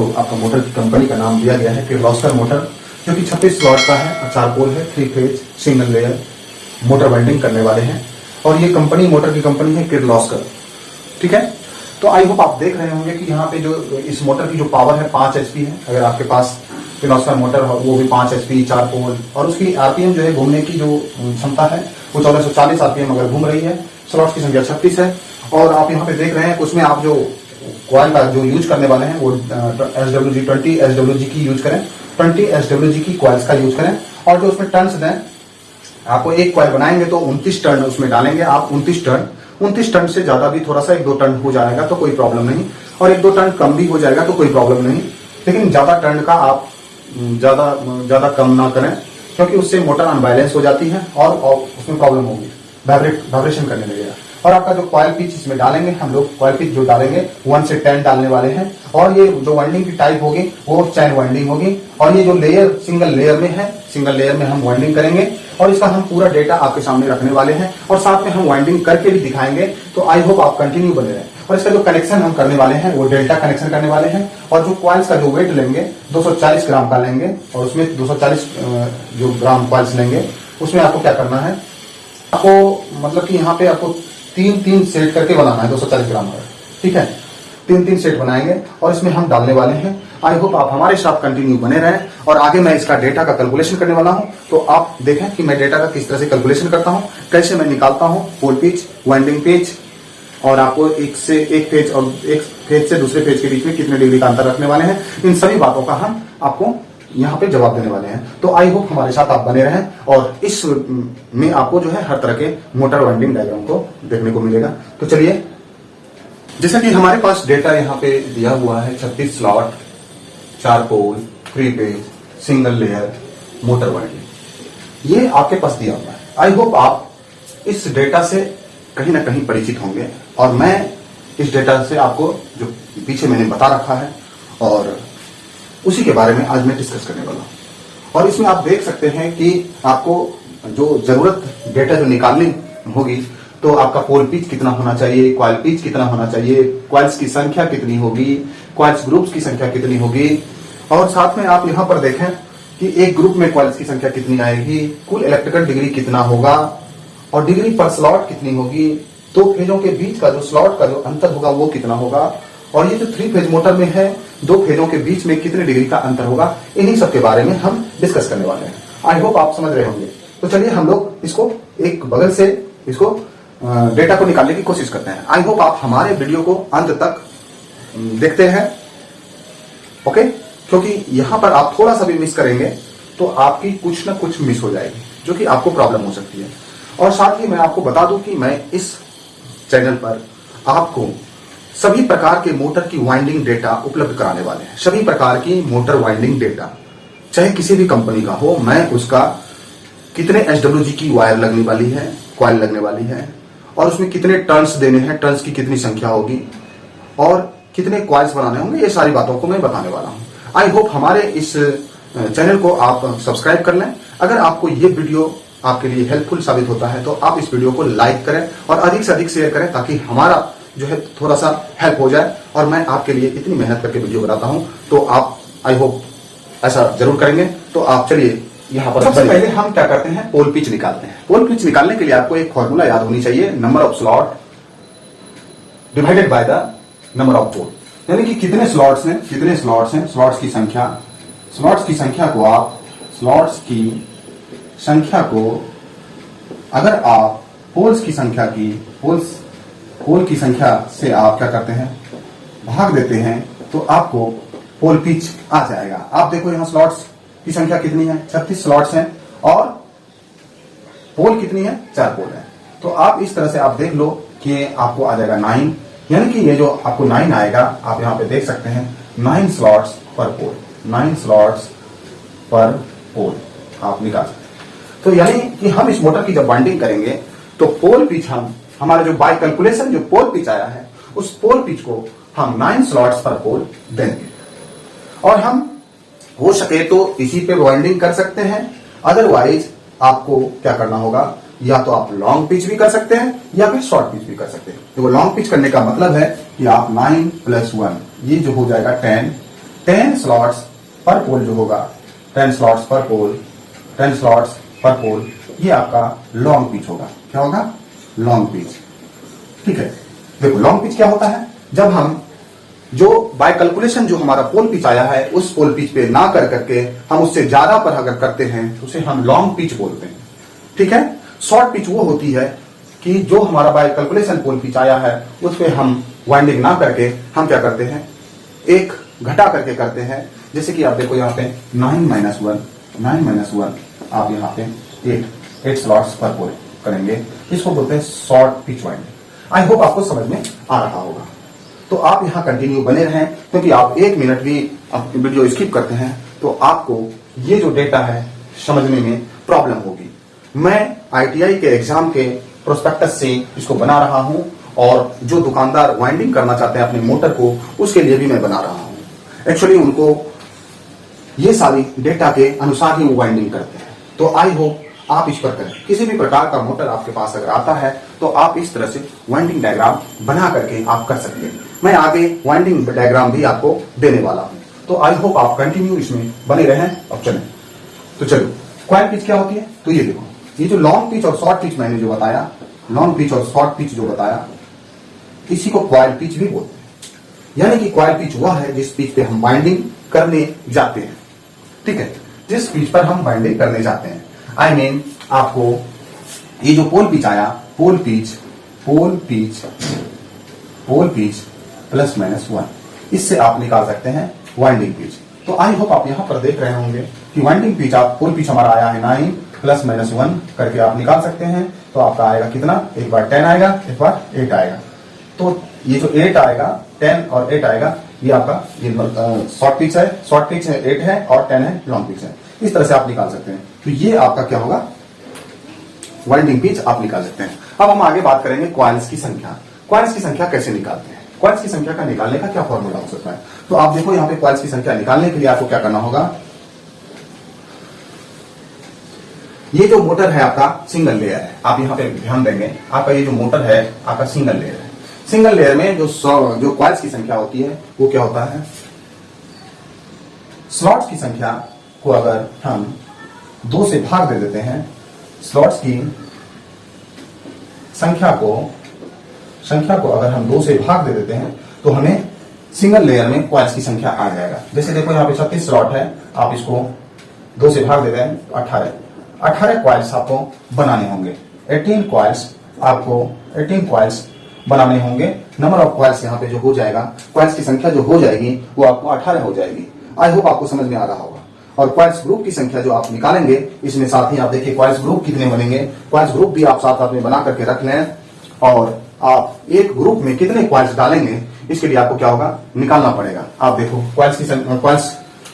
जो आपका मोटर की कंपनी का नाम दिया गया है किर्लोस्कर मोटर, जो कि 36 स्लॉट का है और 4 पोल है, 3 phase single layer motor welding करने वाले हैं। और ये कंपनी मोटर की कंपनी है किर्लोस्कर, ठीक है। तो आई होप आप देख रहे होंगे कि यहाँ पे जो इस मोटर की जो पावर है 5 HP है। अगर आपके पास किर्लोस्कर मोटर हो वो भी 5 HP 4 पोल, और उसकी आरपीएम जो है घूमने की जो क्षमता है वो 1440 आरपीएम अगर घूम रही है। स्लॉट्स की संख्या 36 है। और आप यहाँ पे देख रहे हैं उसमें आप जो कॉइल का जो यूज करने वाले हैं वो SWG 20 SWG की यूज करें, 20 SWG की कॉइल्स का यूज करें। और जो उसमें टर्न्स दें, आपको एक कॉइल बनाएंगे तो 29 टर्न उसमें डालेंगे आप। 29 टर्न से ज्यादा भी थोड़ा सा 1-2 टर्न हो जाएगा तो कोई प्रॉब्लम नहीं, और 1-2 टर्न कम भी हो जाएगा तो कोई प्रॉब्लम नहीं। लेकिन ज्यादा टर्न का आप ज्यादा कम ना करें, क्योंकि उससे मोटर अनबैलेंस हो जाती है और उसमें प्रॉब्लम होगी, वाइब्रेशन करने लगेगा। और आपका जो कॉइल पिच इसमें डालेंगे, हम लोग कॉइल पिच जो डालेंगे 1 से 10 डालने वाले हैं। और ये जो वाइंडिंग की टाइप होगी वो चैन वाइंडिंग होगी। और ये जो लेयर सिंगल लेयर में है, सिंगल लेयर में हम वाइंडिंग करेंगे और इसका हम पूरा डेटा आपके सामने रखने वाले हैं और साथ में हम वाइंडिंग करके भी दिखाएंगे। तो आई होप आप कंटिन्यू बने रहें। और इसका जो कनेक्शन हम करने वाले हैं वो डेल्टा कनेक्शन करने वाले हैं। और जो कॉइल्स का जो वेट लेंगे 240 ग्राम का लेंगे, और उसमें 240 जो ग्राम कॉइल्स लेंगे उसमें आपको क्या करना है, आपको मतलब कि यहाँ पे आपको 3-3 सेट करके बनाना है 240 ग्राम का, ठीक है। 3-3 सेट बनाएंगे और इसमें हम डालने वाले हैं। आई होप आप हमारे साथ कंटिन्यू बने रहें। और आगे मैं इसका डेटा का कैलकुलेशन करने वाला हूं, तो आप देखें कि मैं डेटा का किस तरह से कैलकुलेशन करता हूं, कैसे मैं निकालता हूं पोल पिच, वाइंडिंग पिच, और आपको एक फेज और एक फेज से दूसरे फेज के बीच में कितने डिग्री का अंतर रखने वाले हैं। इन सभी बातों का हम आपको यहाँ पे जवाब देने वाले हैं। तो आई होप हमारे साथ आप बने रहें। और इस में आपको जो है हर तरह के मोटर वाइंडिंग डायग्राम को देखने को मिलेगा। तो चलिए, जैसा कि हमारे पास डेटा यहाँ पे दिया हुआ है 36 स्लॉट, 4 पोल, 3 phase single layer motor winding, ये आपके पास दिया हुआ है। आई होप आप इस डेटा से कहीं ना कहीं परिचित होंगे। और मैं इस डेटा से आपको जो पीछे मैंने बता रखा है और उसी के बारे में आज मैं डिस्कस करने वाला हूं। और इसमें आप देख सकते हैं कि आपको जो जरूरत डेटा जो निकालनी होगी, तो आपका पोल पिच कितना होना चाहिए, कॉइल पिच कितना होना चाहिए, कॉइल्स की संख्या कितनी होगी, कॉइल्स ग्रुप्स की संख्या कितनी होगी, और साथ में आप यहां पर देखें कि एक ग्रुप में कॉइल्स की संख्या कितनी आएगी, कुल इलेक्ट्रिकल डिग्री कितना होगा, और डिग्री पर स्लॉट कितनी होगी, 2 फेजों के बीच का जो स्लॉट का जो अंतर होगा वो कितना होगा, और ये जो 3 फेज मोटर में है 2 फेजों के बीच में कितने डिग्री का अंतर होगा, इन्हीं सब के बारे में हम डिस्कस करने वाले हैं। आई होप आप समझ रहे होंगे। तो चलिए हम लोग इसको एक बगल से इसको डेटा को निकालने की कोशिश करते हैं। आई होप आप हमारे वीडियो को अंत तक देखते हैं, ओके। क्योंकि यहां पर आप थोड़ा सा भी मिस करेंगे तो आपकी कुछ ना कुछ मिस हो जाएगी, जो कि आपको प्रॉब्लम हो सकती है। और साथ ही मैं आपको बता दूं कि मैं इस चैनल पर आपको सभी प्रकार के मोटर की वाइंडिंग डेटा उपलब्ध कराने वाले हैं। सभी प्रकार की मोटर वाइंडिंग डेटा, चाहे किसी भी कंपनी का हो, मैं उसका कितने SWG की वायर लगने वाली है, कॉइल लगने वाली है, और उसमें कितने टर्न्स देने हैं, टर्न्स की कितनी संख्या होगी, और कितने कॉइल्स बनाने होंगे, ये सारी बातों को मैं बताने वाला हूं। आई होप हमारे इस चैनल को आप सब्सक्राइब कर लें। अगर आपको ये वीडियो आपके लिए हेल्पफुल साबित होता है तो आप इस वीडियो को लाइक करें और अधिक से अधिक शेयर करें, ताकि हमारा जो है थोड़ा सा हेल्प हो जाए। और मैं आपके लिए इतनी मेहनत करके वीडियो बनाता हूं, तो आप आई होप ऐसा जरूर करेंगे। तो आप चलिए यहाँ पर सबसे पहले हम क्या करते हैं, पोल पिच निकालते हैं। पोल पिच निकालने के लिए आपको एक फॉर्मूला याद होनी चाहिए, number of slot divided by the number of pole, यानी कि कितने स्लॉट्स हैं, स्लॉट्स की संख्या को अगर आप पोल की संख्या से आप क्या करते हैं, भाग देते हैं, तो आपको पोल पिच आ जाएगा। आप देखो यहाँ स्लॉट्स की संख्या कितनी है, 36 स्लॉट्स हैं, और पोल कितनी है, 4 पोल है। तो आप इस तरह से आप देख लो कि आपको आ जाएगा 9, यानी कि ये जो आपको 9 आएगा, आप यहाँ पे देख सकते हैं 9 स्लॉट्स पर पोल, 9 स्लॉट्स पर पोल आप निकाल सकते हैं। तो यानी कि हम इस मोटर की जब वाइंडिंग करेंगे तो पोल पिच हमारा जो बाय कैलकुलेशन जो पोल पिच आया है, उस पोल पिच को हम 9 स्लॉट्स पर पोल देंगे। और हम हो सके तो इसी पे वाइंडिंग कर सकते हैं, अदरवाइज आपको क्या करना होगा, या तो आप लॉन्ग पिच भी कर सकते हैं या फिर शॉर्ट पिच भी कर सकते हैं। तो लॉन्ग पिच करने का मतलब है कि आप 9 + 1, ये जो हो जाएगा 10, 10 स्लॉट्स पर पोल जो होगा, 10 स्लॉट्स पर पोल, 10 स्लॉट्स पर पोल, ये आपका लॉन्ग पिच होगा। क्या होगा? Long pitch. ठीक है, देखो लॉन्ग पिच क्या होता है, जब हम जो बाय कैलकुलेशन जो हमारा पोल पिच आया है उस पोल पिच पे ना कर करके हम उससे ज्यादा पर अगर करते हैं तो उसे हम लॉन्ग पिच बोलते हैं। ठीक है, शॉर्ट पिच वो होती है कि जो हमारा बाय कैलकुलेशन पोल पिच आया है उस पे हम वाइंडिंग ना करके हम क्या करते हैं, एक घटा करके करते हैं। जैसे कि आप देखो यहाँ पे 9-1 आप यहाँ पे 8 स्लॉट्स पर पोल करेंगे, इसको बोलते हैं short pitch winding. I hope आपको समझ में आ रहा होगा। तो आप यहाँ कंटिन्यू बने रहें, क्योंकि आप 1 मिनट भी वीडियो स्किप करते हैं तो आपको ये जो डेटा है समझने में प्रॉब्लम होगी। मैं आईटीआई के एग्जाम के प्रोस्पेक्टस से इसको बना रहा हूं और जो दुकानदार वाइंडिंग करना चाहते हैं अपने मोटर को उसके लिए भी मैं बना रहा हूं। एक्चुअली उनको ये सारी डेटा के अनुसार ही वो वाइंडिंग करते हैं। तो आई होप आप इस पर करें। किसी भी प्रकार का मोटर आपके पास अगर आता है तो आप इस तरह से वाइंडिंग डायग्राम बना करके आप कर सकते हैं। मैं आगे वाइंडिंग डायग्राम भी आपको देने वाला हूं, तो आई होप आप कंटिन्यू इसमें बने रहें। अब चलें, तो चलो क्वाइल पिच क्या होती है, तो ये देखो, ये जो लॉन्ग पिच और शॉर्ट पिच मैंने जो बताया, लॉन्ग पिच और शॉर्ट पिच जो बताया, इसी को क्वाइल पिच भी बोलते हैं। यानी कि क्वाइल पिच वह है जिस पिच पे हम वाइंडिंग करने जाते हैं। ठीक है, जिस पिच पर हम वाइंडिंग करने जाते हैं। आई मीन आपको ये जो पोल पिच आया, पोल पिच +-1, इससे आप निकाल सकते हैं वाइंडिंग पिच। तो आई होप आप यहां पर देख रहे होंगे कि वाइंडिंग पिच, आप पोल पिच हमारा आया है 9 +-1 करके आप निकाल सकते हैं। तो आपका आएगा कितना, एक बार 10 आएगा, एक बार 8 आएगा। तो ये जो 8 आएगा, 10 और 8 आएगा, ये आपका ये शॉर्ट पिच है, 8 है और 10 है लॉन्ग पिच है। इस तरह से आप निकाल सकते हैं। तो ये आपका क्या होगा, वाइंडिंग पिच आप निकाल सकते हैं। अब हम आगे बात करेंगे क्वाइल्स की संख्या। क्वाइल्स की संख्या कैसे निकालते हैं, क्वाइल्स की संख्या का निकालने का क्या फॉर्मूला हो सकता है। तो आप देखो यहाँ पे क्वाइल्स की संख्या निकालने के लिए आपको क्या करना होगा, ये जो मोटर है आपका सिंगल लेयर है, आप यहाँ पे ध्यान देंगे, आपका ये जो मोटर है आपका सिंगल लेयर है। सिंगल लेयर में जो क्वाइल्स की संख्या होती है वो क्या होता है, स्लॉट्स की संख्या को अगर हम 2 से भाग दे देते हैं, स्लॉट्स की संख्या को अगर हम 2 से भाग दे देते हैं तो हमें सिंगल लेयर में क्वाइल्स की संख्या आ जाएगा। जैसे देखो यहाँ पे 36 स्लॉट है, आप इसको 2 से भाग देते हैं 18 क्वाइल्स आपको बनाने होंगे। 18 क्वाइल्स बनाने होंगे। नंबर ऑफ क्वाइल्स यहाँ पे जो हो जाएगा, क्वाइल्स की संख्या जो हो जाएगी वो आपको 18 हो जाएगी। आई होप आपको समझ में आ रहा होगा। और क्वाइल्स ग्रुप की संख्या जो आप निकालेंगे, इसमें साथ ही आप देखिए क्वाइल्स ग्रुप कितने बनेंगे, क्वाइल्स ग्रुप भी आप साथ में बना करके रख लें। और आप एक ग्रुप में कितने क्वाइल्स डालेंगे इसके लिए आपको क्या होगा, निकालना पड़ेगा। आप देखो क्वाइल्स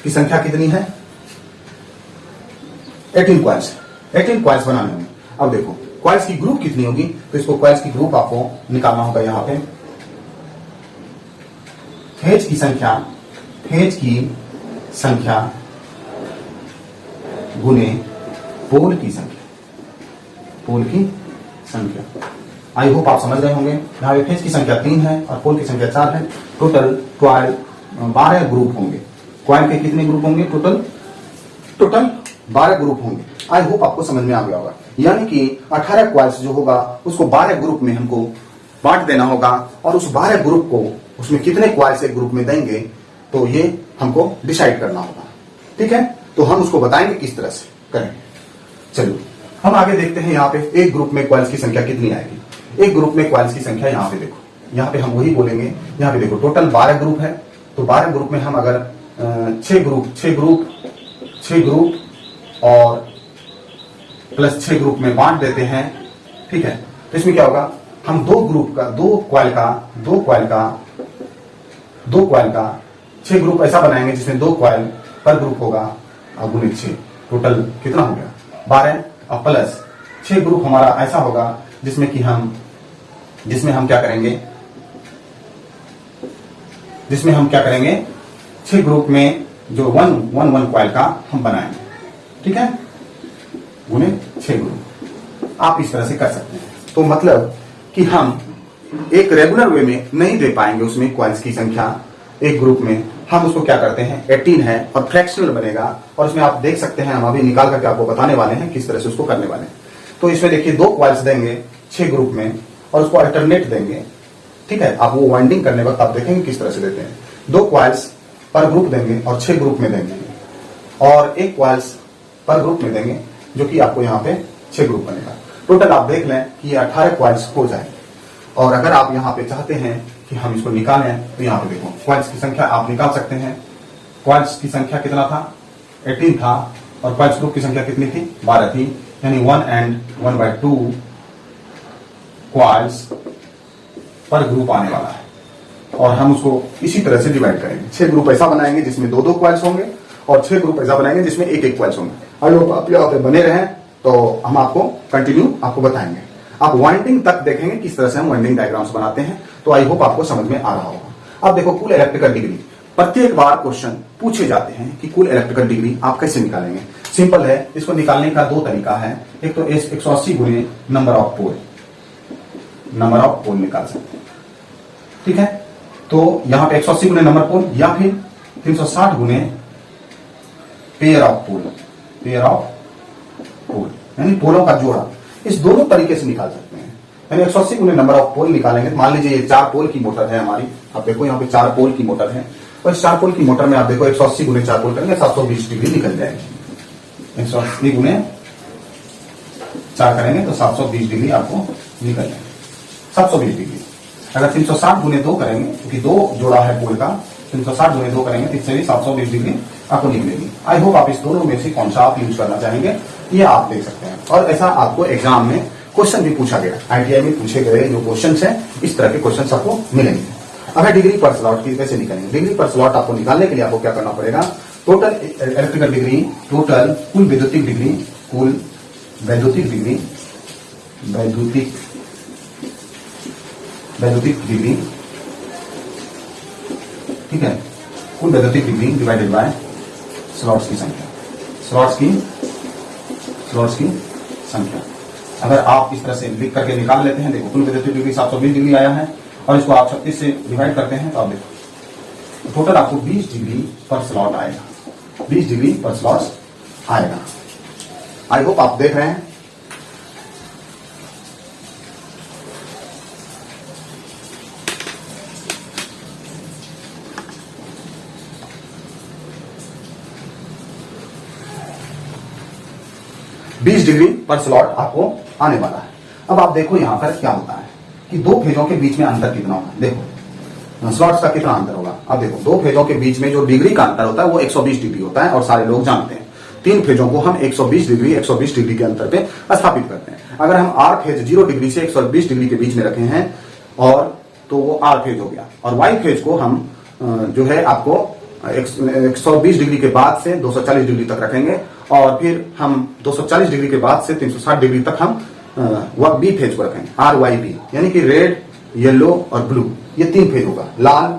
की संख्या कितनी है, 18 क्वाइल्स बनाने होंगे। अब देखो क्वाइल्स की ग्रुप कितनी होगी, तो इसको क्वाइल्स की ग्रुप आपको निकालना होगा। यहाँ पे फेज की संख्या गुने पोल की संख्या। आई होप आप समझ रहे होंगे। यहाँ पे फेज की संख्या 3 है और पोल की संख्या 4 है। टोटल 12 ग्रुप होंगे। क्वाइल के कितने ग्रुप होंगे, टोटल 12 ग्रुप होंगे। आई होप आपको समझ में आ गया होगा। यानी कि 18 क्वाइल्स जो होगा उसको 12 ग्रुप में हमको बांट देना होगा और उस 12 ग्रुप को उसमें कितने क्वाइल्स एक ग्रुप में देंगे तो ये हमको डिसाइड करना होगा। ठीक है, तो हम उसको बताएंगे किस तरह से करेंगे। चलो हम आगे देखते हैं। यहाँ पे एक ग्रुप में क्वाइल्स की संख्या कितनी आएगी। एक ग्रुप में क्वाइल्स की संख्या यहाँ पे देखो, यहाँ पे हम वही बोलेंगे। यहाँ पे देखो टोटल 12 ग्रुप है, तो 12 ग्रुप में हम अगर 6 ग्रुप और +6 ग्रुप में बांट देते हैं, ठीक है, तो इसमें क्या होगा, हम दो क्वाइल का 6 ग्रुप ऐसा बनाएंगे जिसमें 2 क्वाइल पर ग्रुप होगा और गुणे 6, टोटल कितना हो गया 12 और प्लस 6 ग्रुप हमारा ऐसा होगा जिसमें हम क्या करेंगे 6 ग्रुप में जो 1 क्वाइल का हम बनाएंगे, ठीक है, गुणे 6 ग्रुप। आप इस तरह से कर सकते हैं। तो मतलब कि हम एक रेगुलर वे में नहीं दे पाएंगे उसमें क्वाइल्स की संख्या एक ग्रुप में हम उसको क्या करते हैं 18 है और फ्रैक्शनल बनेगा, और उसमें आप देख सकते हैं हम अभी निकाल करके आपको बताने वाले हैं किस तरह से उसको करने वाले हैं। तो इसमें देखिए 2 क्वाइल्स देंगे 6 ग्रुप में और उसको अल्टरनेट देंगे, ठीक है। आप वो वाइंडिंग करने वक्त आप देखेंगे किस तरह से देते हैं। 2 क्वाइल्स पर ग्रुप देंगे और 6 ग्रुप में देंगे, और 1 क्वाइल्स पर ग्रुप में देंगे, जो कि आपको यहाँ पे 6 ग्रुप बनेगा। टोटल आप देख लें कि ये 18 क्वाइल्स हो जाए। और अगर आप यहाँ पे चाहते हैं कि हम इसको निकालें तो यहाँ पे देखो क्वाइल्स की संख्या आप निकाल सकते हैं। क्वाइल्स की संख्या कितना था 18 था, और क्वाइल्स ग्रुप की संख्या कितनी थी 12 थी, यानी 1 and 1/2 क्वाइल्स पर ग्रुप आने वाला है। और हम उसको इसी तरह से डिवाइड करेंगे। 6 ग्रुप ऐसा बनाएंगे जिसमें 2-2 क्वाइल्स होंगे, और 6 ग्रुप ऐसा बनाएंगे जिसमें 1-1 क्वाइल्स होंगे। अगर आप यहाँ पे बने रहें तो हम आपको कंटिन्यू आपको बताएंगे। आप वाइंडिंग तक देखेंगे किस तरह से हम वाइंडिंग डायग्राम्स बनाते हैं, तो आई होप आपको समझ में आ रहा होगा। अब देखो कुल इलेक्ट्रिकल डिग्री, प्रत्येक बार क्वेश्चन पूछे जाते हैं कि कुल इलेक्ट्रिकल डिग्री आप कैसे निकालेंगे। सिंपल है, इसको निकालने का 2 तरीका है। एक तो 180 गुने नंबर ऑफ पोल निकाल सकते हैं, ठीक है। तो यहां पे 180 गुने नंबर पोल, या फिर 360 गुने पेयर ऑफ पोल, यानी पोलों का जोड़ा। इस दोनों तरीके से निकाल सकते हैं। यानी 180 गुने नंबर ऑफ पोल निकालेंगे। मान लीजिए ये 4 पोल की मोटर है हमारी, आप देखो यहाँ पे 4 पोल की मोटर है, और इस 4 पोल की मोटर में आप देखो 180 गुने 4 पोल करेंगे 720 डिग्री निकल जाएगी। 180 गुने 4 करेंगे तो 720 डिग्री आपको निकल जाएगी, 720 डिग्री। अगर 360 गुने 2 करेंगे, क्योंकि 2 जोड़ा है पोल का, 360 गुने 2 करेंगे तो इससे भी 720 डिग्री आपको निकलेगी। आई होप आप इस दोनों में से कौन सा आप यूज करना चाहेंगे ये आप देख सकते हैं। और ऐसा आपको एग्जाम में क्वेश्चन भी पूछा गया, ITI में पूछे गए जो क्वेश्चन है, इस तरह के क्वेश्चन आपको मिलेंगे। अगर डिग्री पर स्लॉट की कैसे निकालेंगे, डिग्री पर स्लॉट आपको निकालने के लिए आपको क्या करना पड़ेगा, टोटल इलेक्ट्रिकल डिग्री, टोटल कुल वैद्युतिक डिग्री, ठीक है, कुल वैद्युतिक डिग्री डिवाइडेड बाय स्लॉट्स की संख्या, स्लॉट्स की संख्या। अगर आप इस तरह से लिख करके निकाल लेते हैं, देखो कुल वैद्युतिक डिग्री 720 डिग्री आया है, और इसको आप 36 से डिवाइड करते हैं तो आप देखो टोटल आपको 20 डिग्री पर स्लॉट आएगा, 20 डिग्री पर स्लॉट आएगा। आई होप आप देख रहे हैं। बीस डिग्री पर स्लॉट आपको आने वाला है। अब आप देखो यहां पर क्या होता है कि 2 फेजों के बीच में अंतर कितना होगा। देखो स्लॉट्स का कितना अंतर होगा। अब देखो 2 फेजों के बीच में जो डिग्री का अंतर होता है वो 120 डिग्री होता है, और सारे लोग जानते हैं। 3 फेजों को हम 120 डिग्री के अंतर पे स्थापित करते हैं। अगर हम आर फेज 0 डिग्री से 120 डिग्री के बीच में रखे हैं, और तो वो आर फेज हो गया। और वाई फेज को हम जो है आपको 120 डिग्री के बाद से 240 डिग्री तक रखेंगे, और फिर हम 240 डिग्री के बाद से 360 डिग्री तक हम बी फेज को रखेंगे, आर वाई बी, यानी कि रेड, येलो और ब्लू, ये 3 फेज होगा। लाल,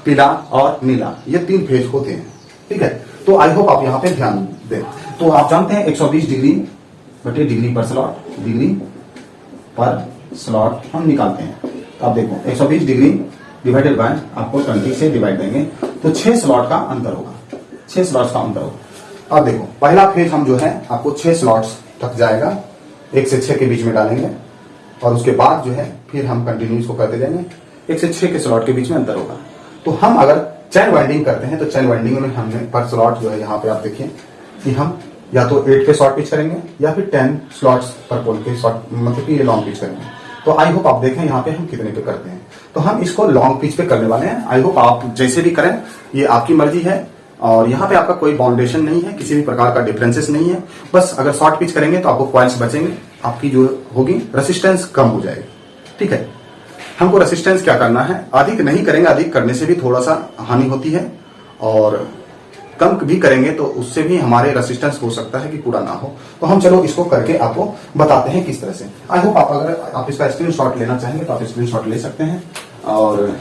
पीला और नीला, ये 3 फेज होते हैं, ठीक है। तो आई होप आप यहाँ पे ध्यान दें। तो आप जानते हैं 120 डिग्री बटे डिग्री पर स्लॉट हम निकालते हैं। तो आप देखो 120 डिग्री डिवाइडेड बाय आपको 20 से डिवाइड देंगे तो 6 स्लॉट का अंतर होगा, 6 स्लॉट्स का अंतर होगा। अब देखो पहला फेज हम जो है आपको 6 स्लॉट्स तक जाएगा, 1 से 6 के बीच में डालेंगे, और उसके बाद जो है फिर हम कंटिन्यू इसको करते जाएंगे, 1 से 6 के स्लॉट के बीच में अंतर होगा। तो हम अगर चैन वाइंडिंग करते हैं तो चैन वाइंडिंग में हमने पर स्लॉट जो है यहाँ पे आप देखिए कि हम या तो 8 के शॉर्ट पिच करेंगे या फिर 10 स्लॉट्स पर पोल के शॉर्ट, मतलब कि ये लॉन्ग पिच करेंगे। तो आई होप आप देखें यहाँ पे हम कितने पे करते हैं। तो हम इसको लॉन्ग पिच पे करने वाले हैं। आई होप आप जैसे भी करें, ये आपकी मर्जी है, और यहाँ पे आपका कोई बाउंडेशन नहीं है, किसी भी प्रकार का डिफरेंसेस नहीं है। बस अगर शॉर्ट पिच करेंगे तो आपको कॉइल्स बचेंगे, आपकी जो होगी रेसिस्टेंस कम हो जाएगी, ठीक है। हमको रेसिस्टेंस क्या करना है, अधिक नहीं करेंगे, अधिक करने से भी थोड़ा सा हानि होती है, और कम भी करेंगे तो उससे भी हमारे रेसिस्टेंस हो सकता है कि पूरा ना हो। तो हम चलो इसको करके आपको बताते हैं किस तरह से। आई होप आप अगर आप इसका स्क्रीनशॉट लेना चाहेंगे तो आप स्क्रीनशॉट ले सकते हैं, और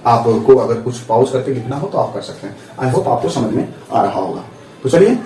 आपको अगर कुछ पॉज करके लिखना हो तो आप कर सकते हैं। आई होप आपको समझ में आ रहा होगा। तो चलिए